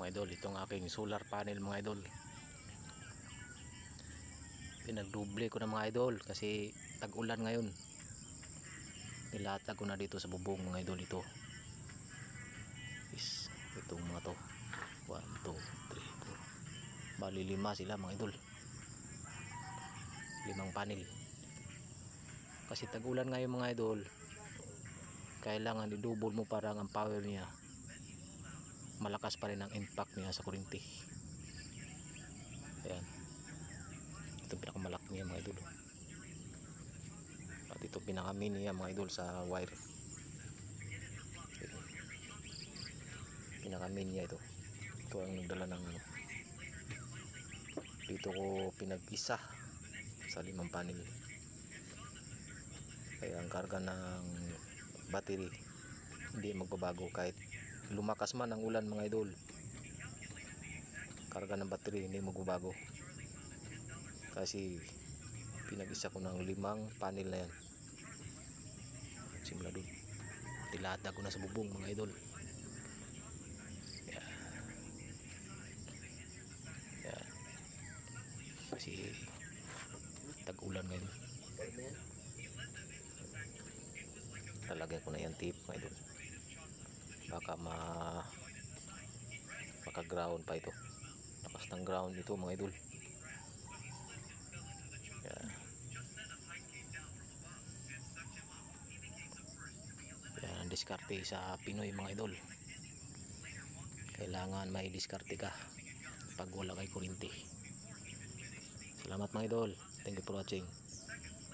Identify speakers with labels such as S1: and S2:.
S1: mga idol, itong aking solar panel mga idol. Pinagduble ko na mga idol kasi tag-ulan ngayon. Nilatag ko na dito sa bubong mga idol ito. Itong mga to 1, 2, 3, 4, bali 5 sila mga idol, 5 panel. Kasi tag-ulan ngayon mga idol, kailangan i-double mo parang ang power niya malakas pa rin ang impact niya sa kuryente. Ayan, ito pinakamalaki niya mga idol, at ito pinaka-mini niya mga idol sa wire. Pinaka-mini niya ito ang nagdala ng dito ko pinag-isa sa 5 panel. Kaya ang karga ng battery hindi magbabago kahit lumakas man ang ulan mga idol. Karga ng battery hindi magbabago kasi pinag-isa ko ng 5 panel na yan. Simula doon tilada ko na sa bubong mga idol. Yan. Kasi tag-ulan ngayon. Lalagyan ko na yan tape mga idol, baka maka-ground pa ito. Lakas ng ground ito mga idol. Yan. Yan ang diskarte sa Pinoy mga idol. Kailangan may diskarte ka pag wala kay kuryente. Salamat mga idol, thank you for watching.